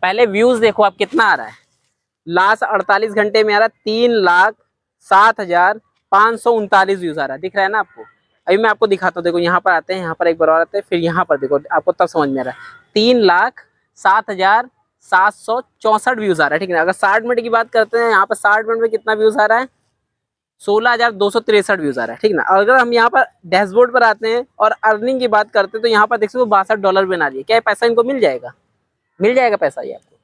पहले व्यूज देखो आप कितना आ रहा है, लास्ट 48 घंटे में आ रहा है 3,07,539 व्यूज आ रहा है, दिख रहा है ना आपको। अभी मैं आपको दिखाता हूँ, देखो यहाँ पर आते हैं, यहाँ पर एक बार और आते हैं, फिर यहाँ पर देखो आपको तब समझ में आ रहा है 3,07,764 व्यूज आ रहा है, ठीक है। अगर 60 मिनट की बात करते हैं, यहाँ पर 60 मिनट में कितना व्यूज आ रहा है, 16,263 व्यूज आ रहा है, ठीक ना। अगर हम यहाँ पर डैशबोर्ड पर आते हैं और अर्निंग की बात करते हैं, तो यहाँ पर देख सकते हो $62 बना दिए। क्या पैसा इनको मिल जाएगा? मिल जाएगा पैसा ये आपको?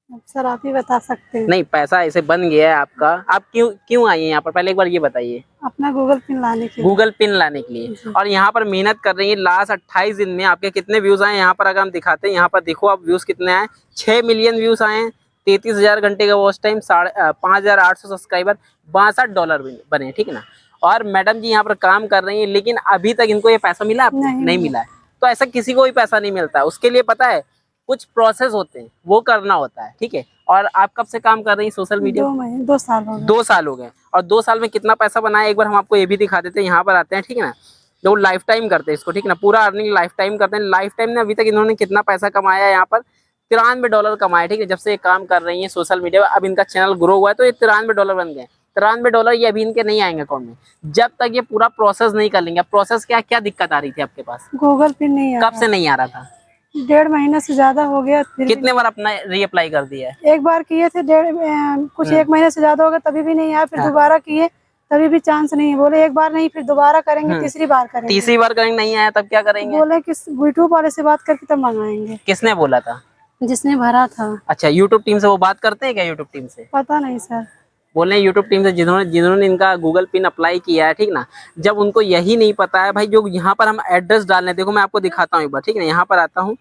अब सर आप ही बता सकते हैं। नहीं, पैसा ऐसे बन गया है आपका। आप क्यों क्यों आई हैं यहाँ पर, पहले एक बार ये बताइए। अपना गूगल पिन लाने के लिए। गूगल पिन लाने के लिए, और यहाँ पर मेहनत कर रही है। लास्ट 28 दिन में आपके कितने व्यूज आए यहाँ पर अगर हम दिखाते हैं, यहाँ पर देखो आप व्यूज कितने आए, 6 मिलियन व्यूज आए, 33,000 घंटे का वॉच टाइम, 5,800 सब्सक्राइबर, $62 बने, ठीक है ना। और मैडम जी यहाँ पर काम कर रही है, लेकिन अभी तक इनको ये पैसा मिला आपको? नहीं मिला है। तो ऐसा किसी को भी पैसा नहीं मिलता है, उसके लिए पता है कुछ प्रोसेस होते हैं, वो करना होता है, ठीक है। और आप कब से काम कर रही हैं सोशल मीडिया? 2 साल हो गए। 2 साल हो गए। और 2 साल में कितना पैसा बनाया, एक बार हम आपको ये भी दिखा देते हैं। यहाँ पर आते हैं, ठीक है ना, जो लाइफ टाइम करते हैं इसको, ठीक है ना, पूरा अर्निंग लाइफ टाइम करते हैं। लाइफ टाइम में अभी तक इन्होंने कितना पैसा कमाया है, यहाँ पर $93 कमाया, ठीक है। जब से ये काम कर रही है सोशल मीडिया, अब इनका चैनल ग्रो हुआ है तो ये $93 बन गए। $93 ये अभी इनके नहीं आएंगे अकाउंट में जब तक ये पूरा प्रोसेस नहीं कर लेंगे। प्रोसेस क्या क्या दिक्कत आ रही थी आपके पास? गूगल पिन नहीं आ कब से नहीं आ रहा था? 1.5 महीने से ज्यादा हो गया। फिर कितने बार अपना रीअप्लाई कर दिया है? एक बार किए थे, कुछ 1 महीने से ज्यादा हो गया, तभी भी नहीं आया। फिर दोबारा किए, तभी भी चांस नहीं है। बोले एक बार नहीं, फिर दोबारा करेंगे, तीसरी बार करेंगे। तीसरी बार करेंगे, नहीं आया तब क्या करेंगे? बोले कि यूट्यूब वाले से बात करके तब मंगाएंगे। किसने बोला था? जिसने भरा था। अच्छा, यूट्यूब टीम से वो बात करते हैं क्या? यूट्यूब टीम से पता नहीं सर। बोल रहे हैं यूट्यूब टीम से, जिन्होंने जिन्होंने इनका गूगल पिन अप्लाई किया है, ठीक ना। जब उनको यही नहीं पता है भाई, जो यहाँ पर हम एड्रेस डालने, देखो मैं आपको दिखाता हूँ एक बार, ठीक है ना। यहाँ पर आता हूँ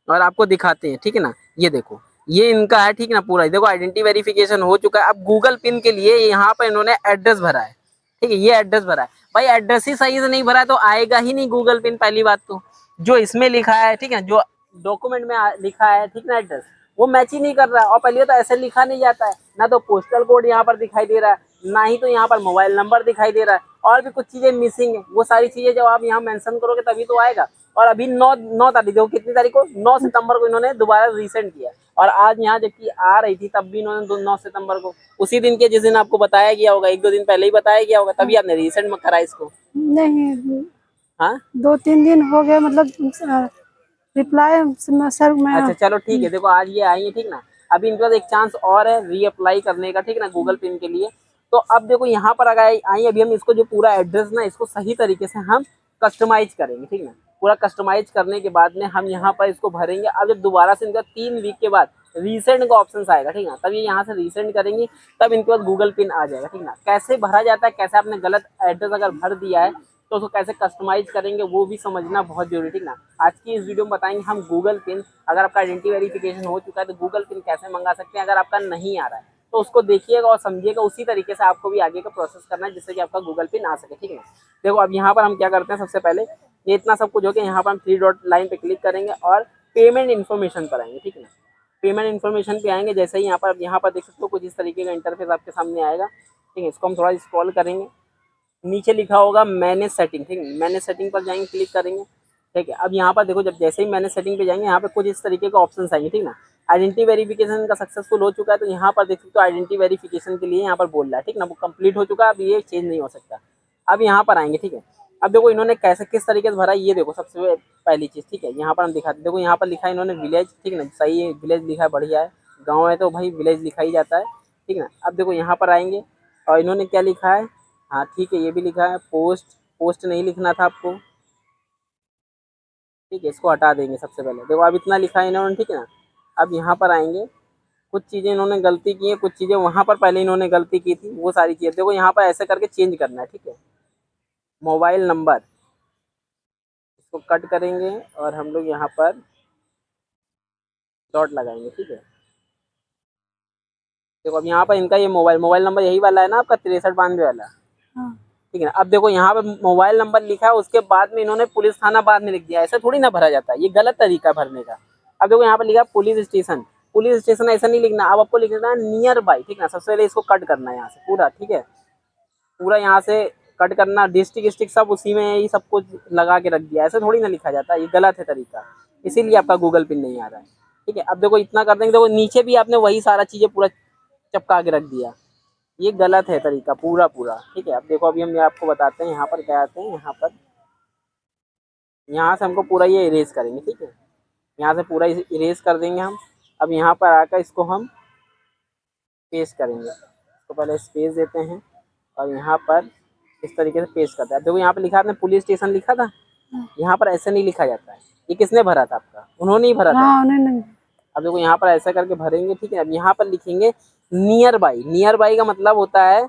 और आपको दिखाते हैं, ठीक है ना। ये देखो, ये इनका है, ठीक है ना, पूरा देखो आइडेंटिटी वेरिफिकेशन हो चुका है। अब गूगल पिन के लिए यहाँ पर इन्होंने एड्रेस भरा है, ठीक है, ये एड्रेस भरा है। भाई एड्रेस ही सही से नहीं भरा है तो आएगा ही नहीं गूगल पिन। पहली बात तो जो इसमें लिखा है, ठीक है, जो डॉक्यूमेंट में लिखा है, ठीक ना, एड्रेस वो मैच ही नहीं कर रहा है। और पहले तो ऐसे लिखा नहीं जाता है, ना तो पोस्टल कोड यहाँ पर दिखाई दे रहा है, ना ही तो यहाँ पर मोबाइल नंबर दिखाई दे रहा है, और भी कुछ चीजें मिसिंग है। वो सारी चीजें जब आप यहाँ मेंशन करोगे तभी तो आएगा। और अभी 9 तारीख, देखो कितनी तारीख को, 9 सितंबर को इन्होंने दोबारा रीसेंड किया। और आज यहाँ जबकि आ रही थी तब भी इन्होंने 9 सितंबर को, उसी दिन के जिस दिन आपको बताया गया होगा, 1-2 दिन पहले ही बताया गया होगा, तभी आपने रीसेंड में करा इसको। नहीं, हाँ 2-3 दिन हो गए, मतलब रिप्लाई सर मैं। अच्छा चलो ठीक है, देखो आज ये आई है, ठीक ना। अभी इनके पास एक चांस और है रीअप्लाई करने का, ठीक ना, गूगल पिन के लिए। तो अब देखो यहाँ पर अगर आई, अभी हम इसको जो पूरा एड्रेस ना, इसको सही तरीके से हम कस्टमाइज करेंगे, ठीक ना। पूरा कस्टमाइज करने के बाद में हम यहाँ पर इसको भरेंगे। अब जब दोबारा से इनका 3 वीक के बाद रीसेंड का ऑप्शन आएगा, ठीक ना, तब ये यहाँ से रीसेंड करेंगे, तब इनके पास गूगल पिन आ जाएगा, ठीक ना। कैसे भरा जाता है, कैसे आपने गलत एड्रेस अगर भर दिया है तो उसको कैसे कस्टमाइज करेंगे, वो भी समझना बहुत जरूरी, ठीक ना। आज की इस वीडियो में बताएंगे हम गूगल पिन, अगर आपका आइडेंटिटी वेरिफिकेशन हो चुका है तो गूगल पिन कैसे मंगा सकते हैं। अगर आपका नहीं आ रहा है तो उसको देखिएगा और समझिएगा, उसी तरीके से आपको भी आगे का प्रोसेस करना है जिससे कि आपका गूगल पिन आ सके, ठीक है। देखो अब यहाँ पर हम क्या करते हैं, सबसे पहले ये इतना सब कुछ हो गया, यहाँ पर हम 3 डॉट लाइन पे क्लिक करेंगे और पेमेंट इन्फॉर्मेशन पर आएंगे, ठीक है ना। पेमेंट इन्फॉर्मेशन पे आएंगे, जैसे ही यहाँ पर देख सकते हो कुछ इस तरीके का इंटरफेस आपके सामने आएगा, ठीक है। इसको हम थोड़ा स्क्रॉल करेंगे, नीचे लिखा होगा मैनेज सेटिंग, ठीक है, मैनेज सेटिंग पर जाएंगे, क्लिक करेंगे, ठीक है। अब यहाँ पर देखो, जब जैसे ही मैनेज सेटिंग पे जाएंगे, यहाँ पे कुछ इस तरीके का ऑप्शन आएंगे, ठीक ना। आइडेंटिटी वेरिफिकेशन का सक्सेसफुल हो चुका है, तो यहाँ पर देख सकते हो आइडेंटिटी वेरिफिकेशन के लिए यहाँ पर बोल रहा है, ठीक ना, वो कंप्लीट हो चुका है, अब ये चेंज नहीं हो सकता। अब यहाँ पर आएंगे, ठीक है। अब देखो इन्होंने कैसे किस तरीके से भरा, ये देखो सबसे पहली चीज़, ठीक है, यहाँ पर हम दिखाते, देखो यहाँ पर लिखा है इन्होंने विलेज, ठीक है ना, सही है, विलेज लिखा है, बढ़िया है। गाँव है तो भाई विलेज लिखा ही जाता है, ठीक ना। अब देखो यहाँ पर आएंगे और इन्होंने क्या लिखा है, हाँ ठीक है, ये भी लिखा है पोस्ट, पोस्ट नहीं लिखना था आपको, ठीक है, इसको हटा देंगे सबसे पहले। देखो अब इतना लिखा है इन्होंने, ठीक है ना। अब यहाँ पर आएंगे, कुछ चीज़ें इन्होंने गलती की है, कुछ चीज़ें वहाँ पर पहले इन्होंने गलती की थी, वो सारी चीज़ें देखो यहाँ पर ऐसे करके चेंज करना है, ठीक है। मोबाइल नंबर इसको कट करेंगे और हम लोग यहाँ पर डॉट लगाएंगे, ठीक है। देखो अब यहाँ पर इनका ये मोबाइल नंबर यही वाला है ना आपका, 6392 वाला, हाँ। ठीक है ना। अब देखो यहाँ पे मोबाइल नंबर लिखा है, उसके बाद में इन्होंने पुलिस थाना बाद में लिख दिया, ऐसा थोड़ी ना भरा जाता है, ये गलत तरीका भरने का। अब देखो यहाँ पे लिखा पुलिस स्टेशन, पुलिस स्टेशन ऐसा नहीं लिखना, अब आपको लिखना है नियर बाई, ठीक है। सबसे पहले इसको कट करना है यहाँ से पूरा, ठीक है, पूरा यहाँ से कट करना, डिस्ट्रिक्ट सब उसी में ही सब कुछ लगा के रख दिया, ऐसा थोड़ी ना लिखा जाता है, ये गलत है तरीका, इसीलिए आपका गूगल पिन नहीं आ रहा है। ठीक है। अब देखो इतना कर देंगे, देखो नीचे भी आपने वही सारा चीजें पूरा चपका के रख दिया, ये गलत है तरीका पूरा पूरा, ठीक है। अब देखो अभी हम आपको बताते हैं यहाँ पर क्या आते हैं, यहाँ पर यहाँ से हमको पूरा ये इरेज करेंगे, ठीक है। यहाँ से पूरा इरेज कर देंगे हम। अब यहाँ पर आकर इसको हम पेस्ट करेंगे, इसको पहले स्पेस देते हैं और यहाँ पर इस तरीके से पेस्ट करते हैं। देखो यहाँ पर लिखा आपने पुलिस स्टेशन लिखा था, यहाँ पर ऐसे नहीं लिखा जाता है। ये किसने भरा था आपका? उन्होंने ही भरा था। हाँ उन्होंने। अब देखो यहाँ पर ऐसा करके भरेंगे, ठीक है। अब यहाँ पर लिखेंगे नियर बाई। नियर बाई का मतलब होता है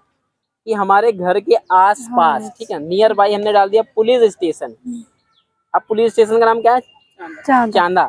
कि हमारे घर के आस पास, ठीक है। नियर बाई हमने डाल दिया पुलिस स्टेशन। अब पुलिस स्टेशन का नाम क्या है? चांदा,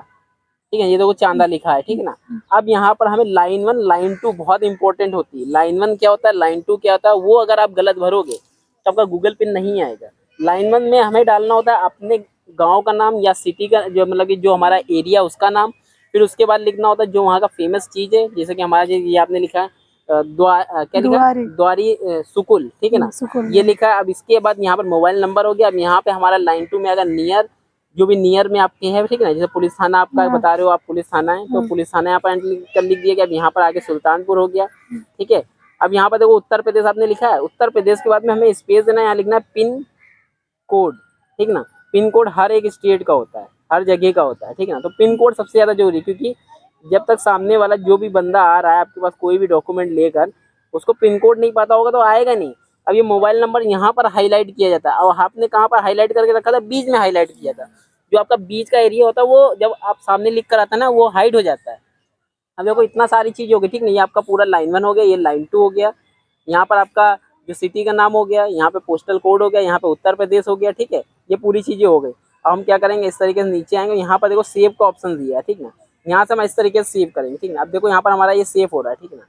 ठीक है। ये देखो चांदा लिखा है, ठीक है ना। अब यहाँ पर हमें लाइन 1 लाइन 2 बहुत इंपॉर्टेंट होती है। लाइन 1 क्या होता है, लाइन 2 क्या होता है, वो अगर आप गलत भरोगे तो आपका गूगल पिन नहीं आएगा। लाइन 1 में हमें डालना होता है अपने गांव का नाम या सिटी का, जो मतलब कि जो हमारा एरिया उसका नाम। फिर उसके बाद लिखना होता है जो वहाँ का फेमस चीज है, जैसे कि हमारा ये आपने लिखा है क्या लिखा, द्वारी सुकुल, ठीक है ना, ये लिखा है। अब इसके बाद यहाँ पर मोबाइल नंबर हो गया। अब यहाँ पे हमारा लाइन 2 में अगर नियर, जो भी नियर में आपके है, ठीक है ना, जैसे पुलिस थाना आपका बता रहे हो आप, पुलिस थाना है तो पुलिस थाना यहाँ पर एंटर लिख दिया गया। अब यहाँ पर आगे सुल्तानपुर हो गया, ठीक है। अब यहाँ पर देखो उत्तर प्रदेश आपने लिखा है, उत्तर प्रदेश के बाद में हमें स्पेस देना है, यहाँ लिखना है पिन कोड, ठीक ना। पिन कोड हर एक स्टेट का होता है, हर जगह का होता है, ठीक है ना। तो पिन कोड सबसे ज्यादा जरूरी है, क्योंकि जब तक सामने वाला जो भी बंदा आ रहा है आपके पास कोई भी डॉक्यूमेंट लेकर, उसको पिन कोड नहीं पता होगा तो आएगा नहीं। अब ये मोबाइल नंबर यहाँ पर हाईलाइट किया जाता है, और आपने कहाँ पर हाईलाइट करके रखा था, बीच में हाईलाइट किया था। जो आपका बीच का एरिया होता है वो जब आप सामने लिख कर आता है ना, वो हाइड हो जाता है। अब देखो इतना सारी चीज हो गई, ठीक नहीं। ये आपका पूरा लाइन 1 हो गया, ये लाइन 2 हो गया। यहाँ पर आपका जो सिटी का नाम हो गया, यहाँ पे पोस्टल कोड हो गया, यहाँ पे उत्तर प्रदेश हो गया, ठीक है। ये पूरी चीजें हो गई। अब हम क्या करेंगे, इस तरीके से नीचे आएंगे, यहाँ पर देखो सेव का ऑप्शन दिया है, ठीक ना। यहाँ से हम इस तरीके से सेव करेंगे, ठीक है। अब देखो यहाँ पर हमारा ये सेव हो रहा है, ठीक है ना,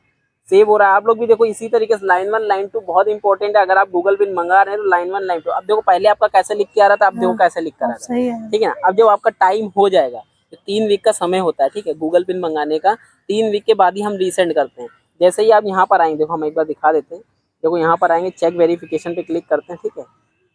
सेव हो रहा है। आप लोग भी देखो इसी तरीके से लाइन 1 लाइन 2 बहुत इंपॉर्टेंट है। अगर आप गूगल पिन मंगा रहे हैं तो लाइन 1 लाइन 2। अब देखो पहले आपका कैसे लिख के आ रहा था, अब देखो कैसे लिख कर आ रहा है, ठीक है ना। अब जब आपका टाइम हो जाएगा, तो 3 वीक का समय होता है, ठीक है, गूगल पिन मंगाने का। 3 वीक के बाद ही हम रीसेंड करते हैं। जैसे ही आप यहाँ पर आएंगे, देखो हम एक बार दिखा देते हैं। देखो यहाँ पर आएंगे, चेक वेरिफिकेशन पे क्लिक करते हैं, ठीक है।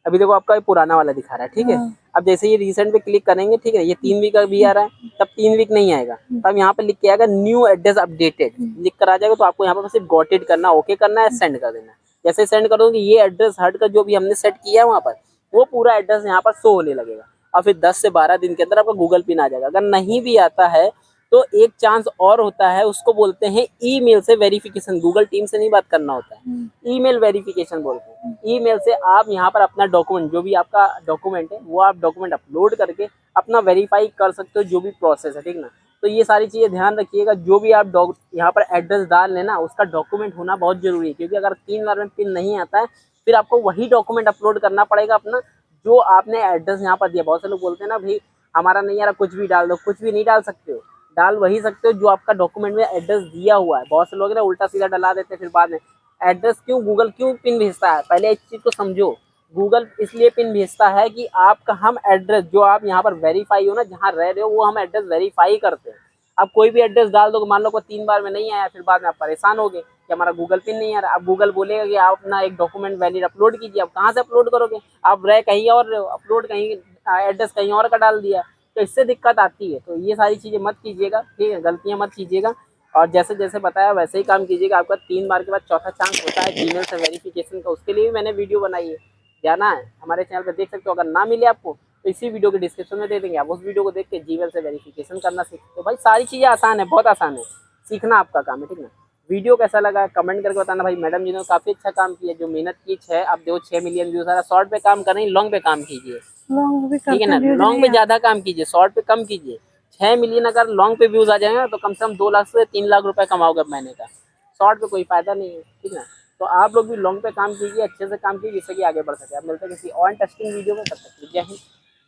अभी देखो आपका ये पुराना वाला दिखा रहा है, ठीक है। अब जैसे ये रीसेंट पे क्लिक करेंगे, ठीक है, ये 3 वीक का भी आ रहा है, तब 3 वीक नहीं आएगा, तब यहाँ पे लिख के आएगा न्यू एड्रेस अपडेटेड, लिख कर आ जाएगा। तो आपको यहाँ पर सिर्फ गॉट इट करना, ओके करना है, सेंड कर देना है। जैसे सेंड कर दोगे, ये एड्रेस हट कर जो भी हमने सेट किया है वहाँ पर, वो पूरा एड्रेस यहाँ पर शो होने लगेगा। और फिर 10 से 12 दिन के अंदर आपका गूगल पिन आ जाएगा। अगर नहीं भी आता है तो एक चांस और होता है, उसको बोलते हैं ईमेल से वेरिफिकेशन। गूगल टीम से नहीं बात करना होता है, ईमेल वेरिफिकेशन बोलते हैं। ईमेल से आप यहाँ पर अपना डॉक्यूमेंट, जो भी आपका डॉक्यूमेंट है, वो आप डॉक्यूमेंट अपलोड करके अपना वेरीफाई कर सकते हो, जो भी प्रोसेस है, ठीक ना। तो ये सारी चीज़ें ध्यान रखिएगा। जो भी आप यहाँ पर एड्रेस डाल लेना, उसका डॉक्यूमेंट होना बहुत जरूरी है, क्योंकि अगर 3 बार में पिन नहीं आता है, फिर आपको वही डॉक्यूमेंट अपलोड करना पड़ेगा अपना, जो आपने एड्रेस यहाँ पर दिया। बहुत से लोग बोलते हैं ना, भाई हमारा नहीं आ रहा, कुछ भी डाल दो। कुछ भी नहीं डाल सकते हो, डाल वही सकते हो जो आपका डॉक्यूमेंट में एड्रेस दिया हुआ है। बहुत से लोग ना उल्टा सीधा डला देते हैं, फिर बाद में एड्रेस क्यों, गूगल क्यों पिन भेजता है, पहले इस चीज़ को समझो। गूगल इसलिए पिन भेजता है कि आपका हम एड्रेस, जो आप यहाँ पर वेरीफाई हो ना, जहाँ रह रहे हो, वो हम एड्रेस वेरीफाई करते हैं। आप कोई भी एड्रेस डाल दो, मान लो को 3 बार में नहीं आया, फिर बाद में आप परेशान हो गए कि हमारा गूगल पिन नहीं आ रहा। अब गूगल बोलेगा कि आप अपना एक डॉक्यूमेंट वैलिड अपलोड कीजिए। आप कहाँ से अपलोड करोगे, आप रह कहीं और रहे हो, अपलोड कहीं, एड्रेस कहीं और का डाल दिया, तो इससे दिक्कत आती है। तो ये सारी चीज़ें मत कीजिएगा, ठीक है, गलतियाँ मत कीजिएगा। और जैसे जैसे बताया वैसे ही काम कीजिएगा। आपका 3 बार के बाद चौथा चांस होता है जीमेल से वेरिफिकेशन का, उसके लिए भी मैंने वीडियो बनाई है, जाना है हमारे चैनल पर, देख सकते हो। अगर ना मिले आपको तो इसी वीडियो के डिस्क्रिप्शन में दे देंगे, आप उस वीडियो को देख के जीमेल से वेरिफिकेशन करना सीख। तो भाई सारी चीज़ें आसान है, बहुत आसान है, सीखना आपका काम है, ठीक ना। वीडियो कैसा लगा कमेंट करके बताना। भाई मैडम जी ने काफ़ी अच्छा काम किया, जो मेहनत की, 6 अब देखो 6 मिलियन व्यूज आ रहा है। शॉर्ट पे काम कर रही, लॉन्ग पे काम कीजिए, ठीक है ना। लॉन्ग पे ज़्यादा काम कीजिए, शॉर्ट पे कम कीजिए। 6 मिलियन अगर लॉन्ग पे व्यूज आ जाएगा तो कम से कम 2 लाख से 3 लाख रुपए कमाओगे महीने का। शॉर्ट पे कोई फायदा नहीं है, ठीक है। तो आप लोग भी लॉन्ग पे काम कीजिए, अच्छे से काम कीजिए, जिससे कि आगे बढ़ सके। आप मिलते हैं किसी और इंटरेस्टिंग वीडियो में, तब तक जय हिंद,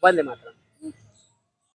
वंदे मातरम।